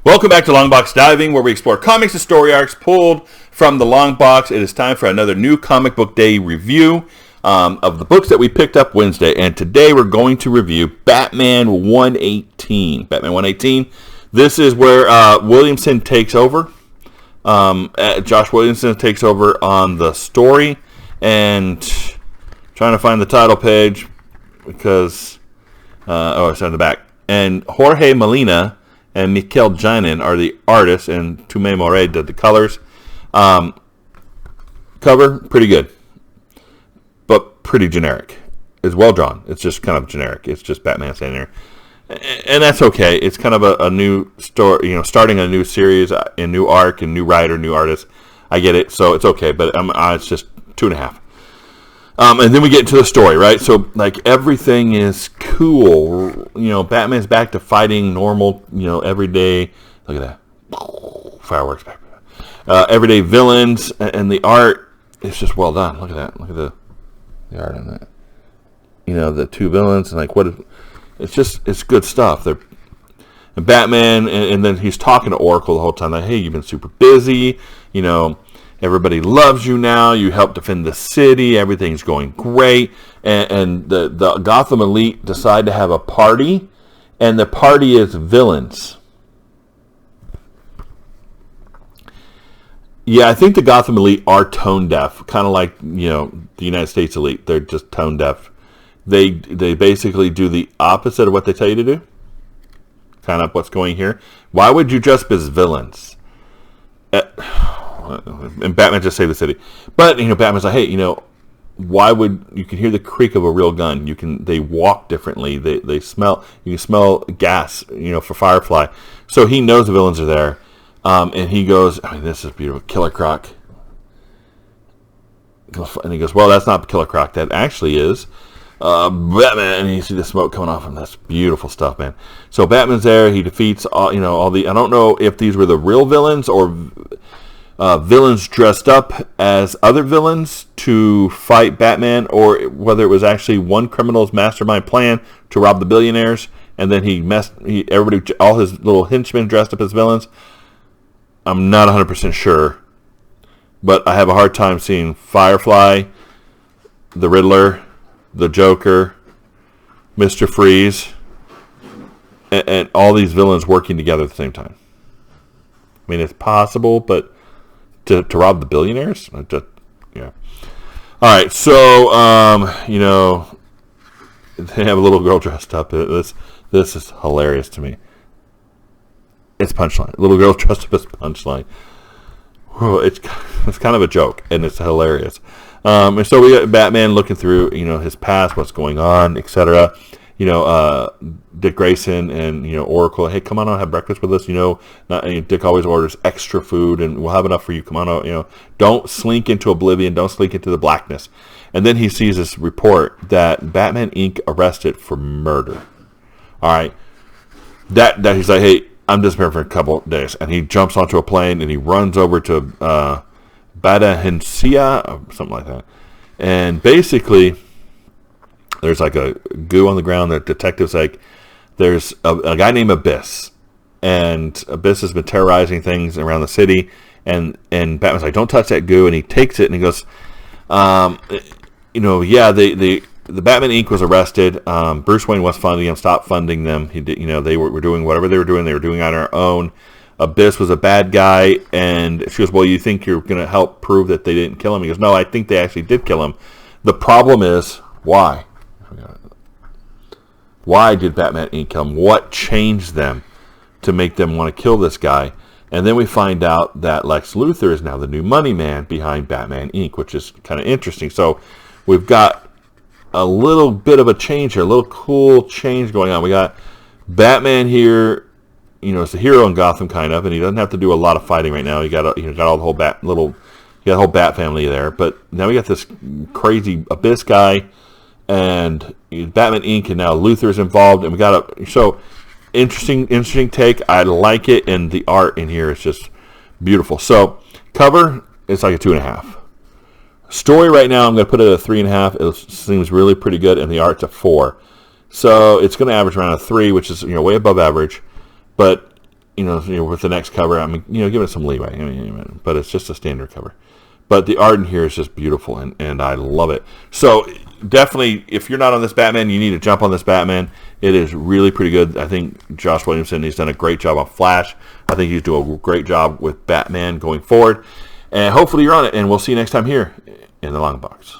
Welcome back to Longbox Diving, where we explore comics and story arcs pulled from the long box. It is time for another new comic book day review of the books that we picked up Wednesday. And today we're going to review Batman 118. Batman 118. This is where Williamson takes over. Josh Williamson takes over on the story. And trying to find the title page because... it's on the back. And Jorge Molina and Mikel Janin are the artists, and Tomeu Morey did the colors. Cover, pretty good, but pretty generic. It's well drawn. It's just kind of generic. It's just Batman standing there, and that's okay. It's kind of a new story, starting a new series, a new arc, a new writer, new artist. I get it, so it's okay, but it's just 2.5. And then we get into the story, right? So, everything is cool. Batman's back to fighting normal, every day. Look at that. Fireworks back. Everyday villains, and the art is just well done. Look at that. Look at the art on that. The two villains, and it's good stuff. And Batman, and then he's talking to Oracle the whole time. Hey, you've been super busy, everybody loves you now. You help defend the city. Everything's going great. And the Gotham Elite decide to have a party. And the party is villains. Yeah, I think the Gotham Elite are tone deaf. Kind of like, the United States Elite. They're just tone deaf. They basically do the opposite of what they tell you to do. Kind of what's going here. Why would you dress up as villains? And Batman just saved the city, but Batman's like, hey, why would you can hear the creak of a real gun? They walk differently. They smell. You can smell gas. For Firefly, so he knows the villains are there, and he goes, this is beautiful, Killer Croc. And he goes, well, that's not Killer Croc. That actually is Batman. And you see the smoke coming off him. That's beautiful stuff, man. So Batman's there. He defeats all the. I don't know if these were the real villains or. Villains dressed up as other villains to fight Batman, or whether it was actually one criminal's mastermind plan to rob the billionaires, and then all his little henchmen dressed up as villains. I'm not 100% sure, but I have a hard time seeing Firefly, the Riddler, the Joker, Mr. Freeze, and all these villains working together at the same time. I mean, it's possible, but to rob the billionaires? Yeah. All right, so, they have a little girl dressed up. This is hilarious to me. It's Punchline. Little girl dressed up as Punchline. It's kind of a joke, and it's hilarious. And so we got Batman looking through, his past, what's going on, etc. Dick Grayson and, Oracle, hey, come on out, have breakfast with us, Dick always orders extra food, and we'll have enough for you, come on out, don't slink into oblivion, don't slink into the blackness. And then he sees this report that Batman Inc. arrested for murder. All right, that he's like, hey, I'm disappearing for a couple of days, and he jumps onto a plane, and he runs over to Badahencia, or something like that, and basically... There's a goo on the ground. The detective's there's a guy named Abyss. And Abyss has been terrorizing things around the city. And Batman's like, don't touch that goo. And he takes it and he goes, the Batman Inc. was arrested. Bruce Wayne was funding them, stopped funding them. He did, they were doing whatever they were doing on their own. Abyss was a bad guy. And she goes, well, you think you're going to help prove that they didn't kill him? He goes, no, I think they actually did kill him. The problem is, why? Why did Batman Inc. kill him? What changed them to make them want to kill this guy? And then we find out that Lex Luthor is now the new money man behind Batman Inc., which is kind of interesting. So we've got a little bit of a change here, a little cool change going on. We got Batman here, is a hero in Gotham kind of, and he doesn't have to do a lot of fighting right now. He got all the whole the whole Bat family there. But now we got this crazy Abyss guy. And Batman Inc. and now Luthor's involved, and we got interesting take. I like it, and the art in here is just beautiful. So cover, it's like a 2.5. Story right now, I'm going to put it at a 3.5. It seems really pretty good, and the art's a 4. So it's going to average around a 3, which is way above average. But with the next cover, I mean, give it some leeway. But it's just a standard cover. But the art in here is just beautiful, and I love it. So definitely, if you're not on this Batman, you need to jump on this Batman. It is really pretty good. I think Josh Williamson, he's done a great job on Flash. I think he's doing a great job with Batman going forward. And hopefully you're on it, and we'll see you next time here in the Long Box.